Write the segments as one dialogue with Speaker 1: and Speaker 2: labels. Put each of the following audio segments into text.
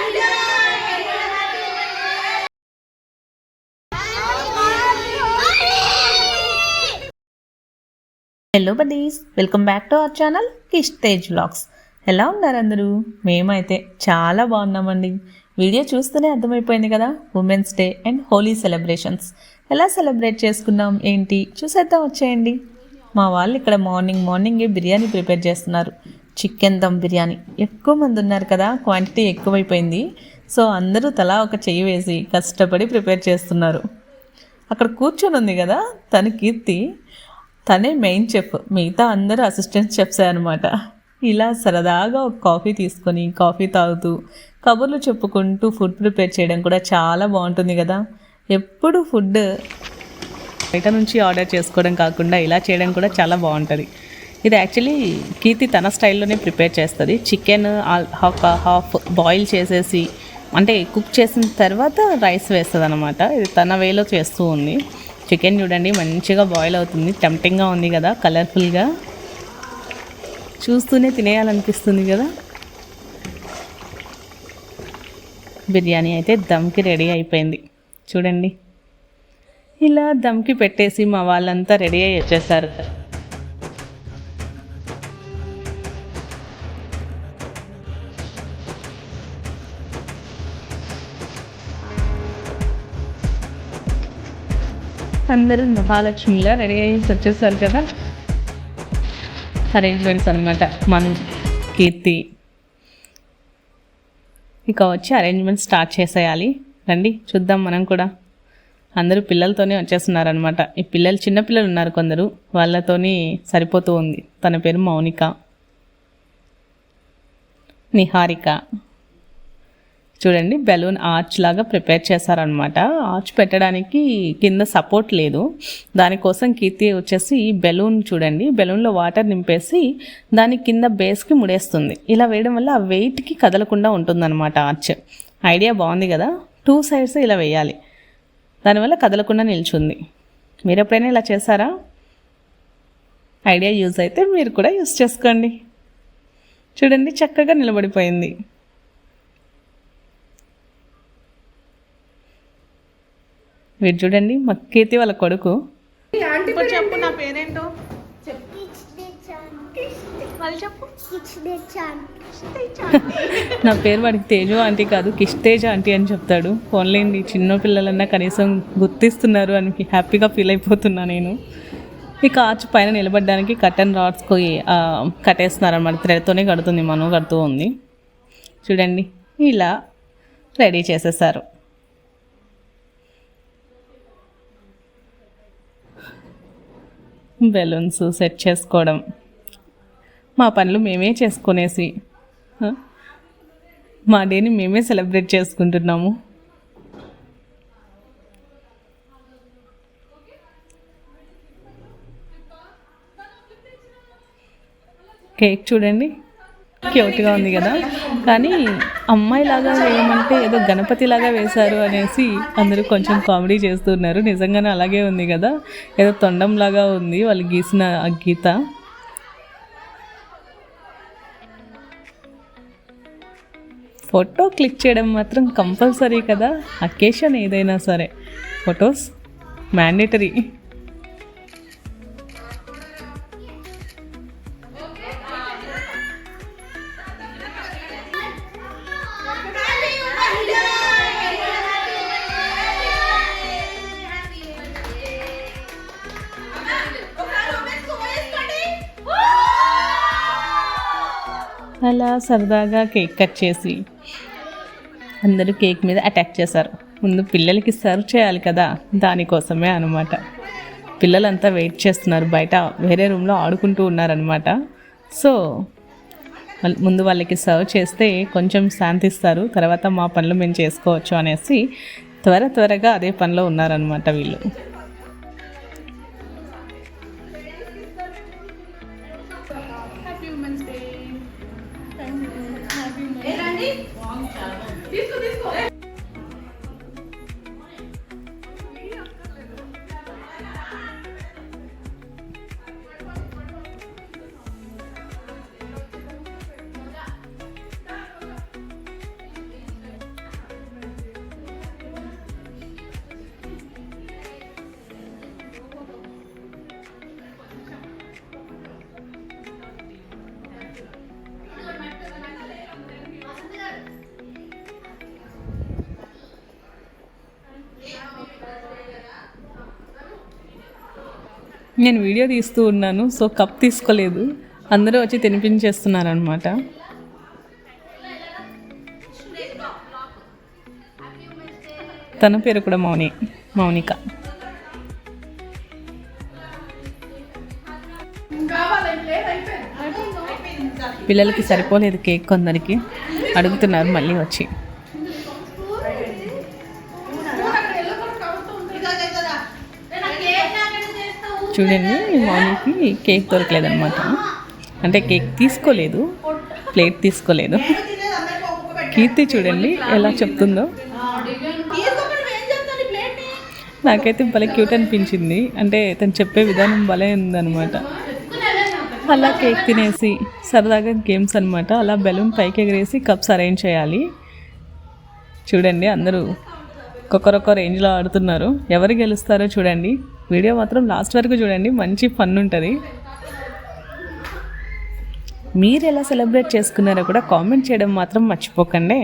Speaker 1: Hello buddies, welcome back to our channel Kish Tej vlogs. ఎలా ఉన్నారు అందరూ? మేమైతే చాలా బాగున్నామండి. వీడియో చూస్తూనే అర్థమైపోయింది కదా, women's day and Holi celebrations ఎలా సెలబ్రేట్ చేసుకున్నాం ఏంటి చూసేద్దాం వచ్చేయండి. మా వాళ్ళు ఇక్కడ మార్నింగే బిర్యానీ ప్రిపేర్ చేస్తున్నారు. చికెన్ దమ్ బిర్యానీ. ఎక్కువ మంది ఉన్నారు కదా, క్వాంటిటీ ఎక్కువైపోయింది. సో అందరూ తలా ఒక చెయ్యి వేసి కష్టపడి ప్రిపేర్ చేస్తున్నారు. అక్కడ కూర్చొని ఉంది కదా తన కీర్తి, తనే మెయిన్ చెఫ్, మిగతా అందరూ అసిస్టెంట్ చెఫ్సే అనమాట. ఇలా సరదాగా ఒక కాఫీ తీసుకొని కాఫీ తాగుతూ కబుర్లు చెప్పుకుంటూ ఫుడ్ ప్రిపేర్ చేయడం కూడా చాలా బాగుంటుంది కదా. ఎప్పుడు ఫుడ్ బయట నుంచి ఆర్డర్ చేసుకోవడం కాకుండా ఇలా చేయడం కూడా చాలా బాగుంటుంది. ఇది యాక్చువల్లీ కీర్తి తన స్టైల్లోనే ప్రిపేర్ చేస్తుంది. చికెన్ హాఫ్ బాయిల్ చేసేసి, అంటే కుక్ చేసిన తర్వాత రైస్ వేస్తుంది అనమాట. ఇది తన వేలో చేస్తూ ఉంది. చికెన్ చూడండి మంచిగా బాయిల్ అవుతుంది. టెంప్టింగ్గా ఉంది కదా, కలర్ఫుల్గా చూస్తూనే తినేయాలనిపిస్తుంది కదా. బిర్యానీ అయితే దమ్కి రెడీ అయిపోయింది చూడండి. ఇలా దమ్కి పెట్టేసి మా వాళ్ళంతా రెడీ అయ్యి వచ్చేసారు. అందరూ మహాలక్ష్మిలా రెడీ అయ్యి వచ్చేసారు కదా. అరేంజ్మెంట్స్ అనమాట. మన కీర్తి ఇక వచ్చి అరేంజ్మెంట్స్ స్టార్ట్ చేసేయాలి. రండి చూద్దాం మనం కూడా. అందరూ పిల్లలతోనే వచ్చేస్తున్నారనమాట. ఈ పిల్లలు చిన్నపిల్లలు ఉన్నారు కొందరు, వాళ్ళతోని సరిపోతూ ఉంది. తన పేరు మౌనిక, నిహారిక. చూడండి బెలూన్ ఆర్చ్ లాగా ప్రిపేర్ చేశారనమాట. ఆర్చ్ పెట్టడానికి కింద సపోర్ట్ లేదు, దానికోసం కీర్తి వచ్చేసి బెలూన్ చూడండి, బెలూన్లో వాటర్ నింపేసి దాని కింద బేస్కి ముడేస్తుంది. ఇలా వేయడం వల్ల ఆ వెయిట్కి కదలకుండా ఉంటుందన్నమాట ఆర్చ్. ఐడియా బాగుంది కదా. 2 సైడ్స్ ఇలా వేయాలి, దానివల్ల కదలకుండా నిల్చుంది. మీరు ఎప్పుడైనా ఇలా చేశారా? ఐడియా యూజ్ అయితే మీరు కూడా యూజ్ చేసుకోండి. చూడండి చక్కగా నిలబడిపోయింది. వీడు చూడండి మా కీర్తి వాళ్ళ కొడుకు. చెప్పు నా పేరేంటో. నా పేరు వాడికి తేజు ఆంటీ కాదు, కిష్ తేజ్ ఆంటీ అని చెప్తాడు. ఫోన్లేండి, చిన్న పిల్లలన్నా కనీసం గుర్తిస్తున్నారు అని హ్యాపీగా ఫీల్ అయిపోతున్నా నేను. ఇక ఆర్చ్ పైన నిలబడడానికి కర్టన్ రాడ్స్కి కట్టేస్తున్నారన్నమాట. థ్రెడ్తోనే కడుతుంది, మను కడుతూ ఉంది. చూడండి ఇలా రెడీ చేసేసారు. బెలూన్స్ సెట్ చేసుకోవడం, మా పనులు మేమే చేసుకునేసి మా డేని మేమే సెలబ్రేట్ చేసుకుంటున్నాము. కేక్ చూడండి క్యూట్గా ఉంది కదా, కానీ అమ్మాయిలాగా వేయమంటే ఏదో గణపతిలాగా వేశారు అనేసి అందరూ కొంచెం కామెడీ చేస్తున్నారు. నిజంగానే అలాగే ఉంది కదా, ఏదో తొండంలాగా ఉంది వాళ్ళు గీసిన ఆ గీత. ఫోటో క్లిక్ చేయడం మాత్రం కంపల్సరీ కదా, అకేషన్ ఏదైనా సరే ఫొటోస్ మ్యాండేటరీ. అలా సరదాగా కేక్ కట్ చేసి అందరూ కేక్ మీద అటాక్ చేశారు. ముందు పిల్లలకి సర్వ్ చేయాలి కదా, దానికోసమే అనమాట. పిల్లలంతా వెయిట్ చేస్తున్నారు బయట, వేరే రూమ్లో ఆడుకుంటూ ఉన్నారనమాట. సో ముందు వాళ్ళకి సర్వ్ చేస్తే కొంచెం శాంతిస్తారు, తర్వాత మా పనులు మేము చేసుకోవచ్చు అనేసి త్వరగా అదే పనిలో ఉన్నారనమాట వీళ్ళు. నేను వీడియో తీస్తూ ఉన్నాను, సో కప్ తీసుకోలేదు. అందరూ వచ్చి తినిపించేస్తున్నారనమాట. తన పేరు కూడా మౌనిక. పిల్లలకి సరిపోలేదు కేక్, కొందరికి అడుగుతున్నారు మళ్ళీ వచ్చి. చూడండి, మౌనికి కేక్ దొరకలేదన్నమాట. అంటే కేక్ తీసుకోలేదు, ప్లేట్ తీసుకోలేదు. కీర్తి చూడండి ఎలా చెప్తుందో. నాకైతే భలే క్యూట్ అనిపించింది. అంటే తను చెప్పే విధానం భలే ఉందన్నమాట. అలా కేక్ తినేసి సరదాగా గేమ్స్ అనమాట. అలా బెలూన్ పైకి ఎగరేసి కప్స్ అరేంజ్ చేయాలి. చూడండి అందరూ ఒక్కొక్క రేంజ్లో ఆడుతున్నారు. ఎవరు గెలుస్తారో చూడండి. వీడియో మాత్రం లాస్ట్ వరకు చూడండి, మంచి ఫన్ ఉంటుంది. మీరు ఎలా సెలబ్రేట్ చేసుకున్నారో కూడా కామెంట్ చేయడం మాత్రం మర్చిపోకండి.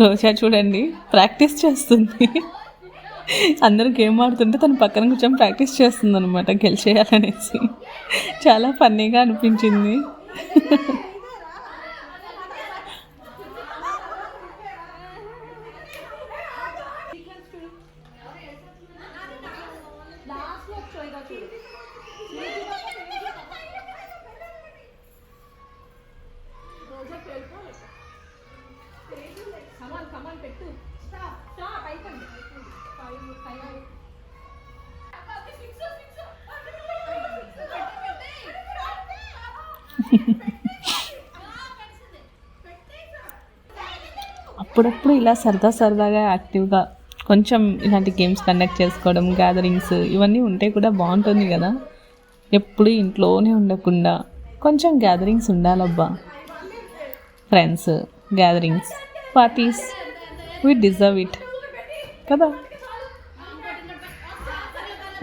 Speaker 1: రోజా చూడండి ప్రాక్టీస్ చేస్తుంది. అందరూ గేమ్ ఆడుతుంటే తను పక్కన కూర్చొని ప్రాక్టీస్ చేస్తుంది అనమాట, గెలిచేయాలనేసి. చాలా ఫన్నీగా అనిపించింది. అప్పుడప్పుడు ఇలా సరదాగా యాక్టివ్గా కొంచెం ఇలాంటి గేమ్స్ కండక్ట్ చేసుకోవడం, గ్యాదరింగ్స్ ఇవన్నీ ఉంటే కూడా బాగుంటుంది కదా. ఎప్పుడు ఇంట్లోనే ఉండకుండా కొంచెం గ్యాదరింగ్స్ ఉండాలబ్బా. Friends gatherings, parties, we deserve it కదా.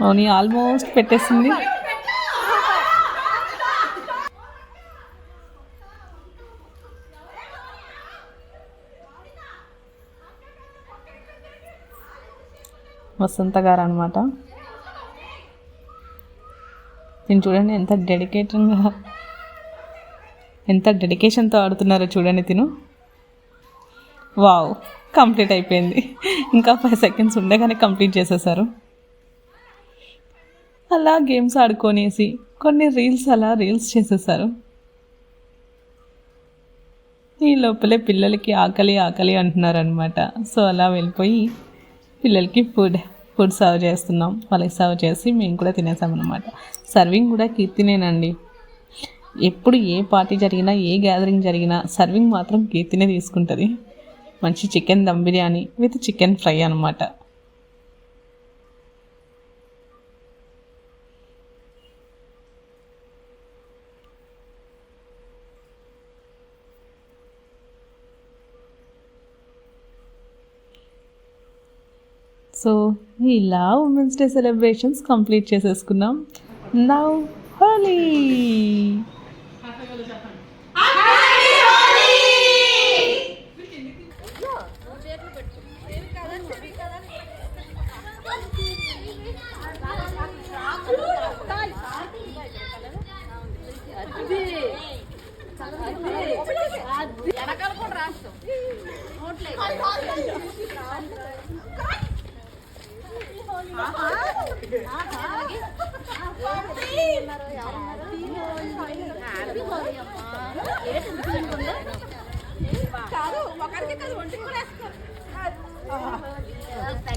Speaker 1: అవును, ఆల్మోస్ట్ పెట్టేసింది. వసంత గారు అనమాట. నేను చూడండి ఎంత డెడికేషన్తో ఆడుతున్నారో చూడండి. వావ్, కంప్లీట్ అయిపోయింది. ఇంకా 5 సెకండ్స్ ఉండగానే కంప్లీట్ చేసేసారు. అలా గేమ్స్ ఆడుకొనేసి కొన్ని రీల్స్ చేసేసారు. ఈ లోపలే పిల్లలకి ఆకలి అంటున్నారనమాట. సో అలా వెళ్ళిపోయి పిల్లలకి ఫుడ్ సర్వ్ చేస్తున్నాం. వాళ్ళకి సర్వ్ చేసి మేము కూడా తినేసామన్నమాట. సర్వింగ్ కూడా కీర్తినేనండి. ఎప్పుడు ఏ పార్టీ జరిగినా, ఏ గ్యాదరింగ్ జరిగినా సర్వింగ్ మాత్రం కీర్తినే తీసుకుంటుంది. మంచి chicken dum biryani with chicken fry అనమాట. సో ఇలా ఉమెన్స్ డే సెలబ్రేషన్స్ కంప్లీట్ చేసేసుకున్నాం. నౌ హోలీ.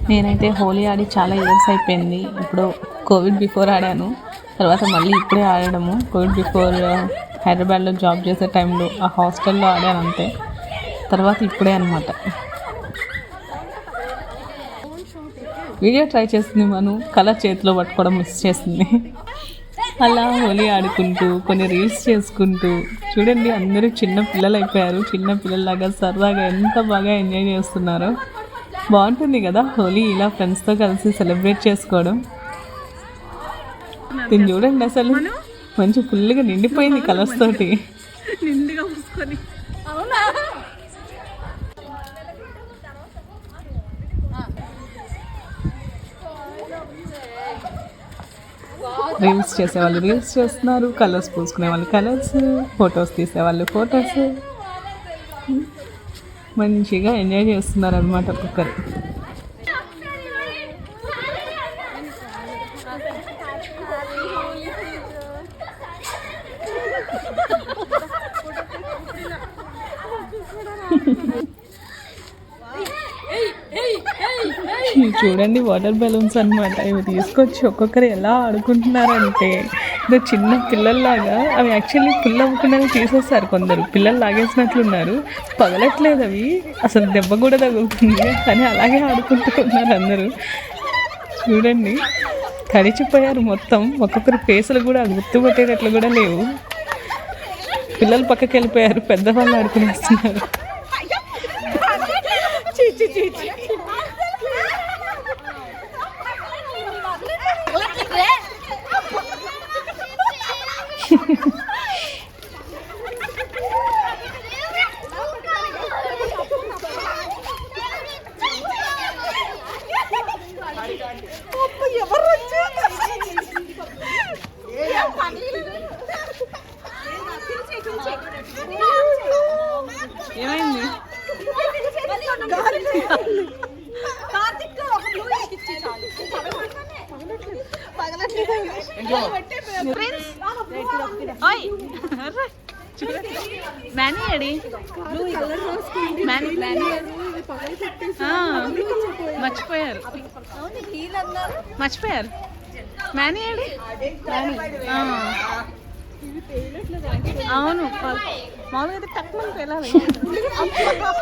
Speaker 1: నేనైతే హోలీ ఆడి చాలా ఇయర్స్ అయిపోయింది. ఇప్పుడు కోవిడ్ బిఫోర్ ఆడాను, తర్వాత మళ్ళీ ఇప్పుడే ఆడడము. కోవిడ్ బిఫోర్ హైదరాబాద్లో జాబ్ చేసే టైంలో ఆ హాస్టల్లో ఆడాను అంతే. తర్వాత ఇప్పుడే అనమాట. వీడియో ట్రై చేస్తుంది, మనం కలర్ చేతిలో పట్టుకోవడం మిస్ చేస్తుంది. అలా హోలీ ఆడుకుంటూ కొన్ని రీల్స్ చేసుకుంటూ చూడండి, అందరూ చిన్న పిల్లలు అయిపోయారు. చిన్న పిల్లల్లాగా సరదాగా ఎంత బాగా ఎంజాయ్ చేస్తున్నారో. బాగుంటుంది కదా హోలీ ఇలా ఫ్రెండ్స్తో కలిసి సెలబ్రేట్ చేసుకోవడం. దీన్ని చూడండి, అసలు మంచి ఫుల్గా నిండిపోయింది కలర్స్ తోటి. రీల్స్ చేసేవాళ్ళు రీల్స్ చేస్తున్నారు, కలర్స్ పూసుకునే వాళ్ళు కలర్స్, ఫొటోస్ తీసేవాళ్ళు ఫొటోస్. మంచిగా ఎంజాయ్ చేస్తున్నారు అనమాట ఒక్కొక్కరు. చూడండి, వాటర్ బెలూన్స్ అనమాట. ఇవి తీసుకొచ్చి ఒక్కొక్కరు ఎలా ఆడుకుంటున్నారంటే ఇది చిన్న పిల్లల్లాగా. అవి యాక్చువల్లీ ఫుల్ అవ్వకుండానే తీసేస్తారు కొందరు. పిల్లలు లాగేసినట్లున్నారు, పగలట్లేదు అవి, అసలు దెబ్బ కూడా తగులుతుంది, కానీ అలాగే ఆడుకుంటున్నారు అందరూ. చూడండి, తడిచిపోయారు మొత్తం. ఒక్కొక్కరు ఫేసులు కూడా గుర్తుపట్టేటట్లు కూడా లేవు. పిల్లలు పక్కకి వెళ్ళిపోయారు, పెద్దవాళ్ళు ఆడుకునేస్తున్నారు. ఏమైంది? మర్చిపోయారు మ్యానీ ఏడి? అవును, మామూలుగా తక్కువ పేలాలి.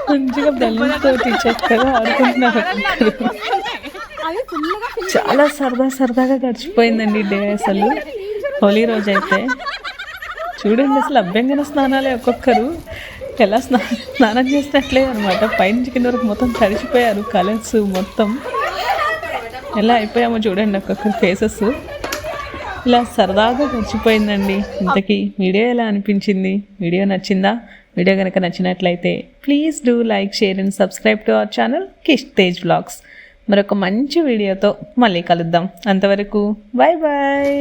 Speaker 1: మంచిగా బెల్లూన్తో చక్కగా ఆడుకుంటున్నారు. చాలా సరదాగా గడిచిపోయిందండి డే అసలు. హోలీ రోజు అయితే చూడండి, అసలు అభ్యంగన స్నానాలే. ఒక్కొక్కరు ఎలా స్నానం చేసినట్లే అనమాట. పైనుంచి కింద వరకు మొత్తం తడిచిపోయారు. కలర్స్ మొత్తం ఎలా అయిపోయామో చూడండి ఒక్కొక్కరు ఫేసెస్. ఇలా సరదాగా గడిచిపోయిందండి. ఇంతకీ వీడియో ఎలా అనిపించింది? వీడియో నచ్చిందా? వీడియో కనుక నచ్చినట్లయితే please do like, share and subscribe to our channel Kish Tej vlogs. మరొక మంచి వీడియోతో మళ్ళీ కలుద్దాం. అంతవరకు బాయ్ బాయ్.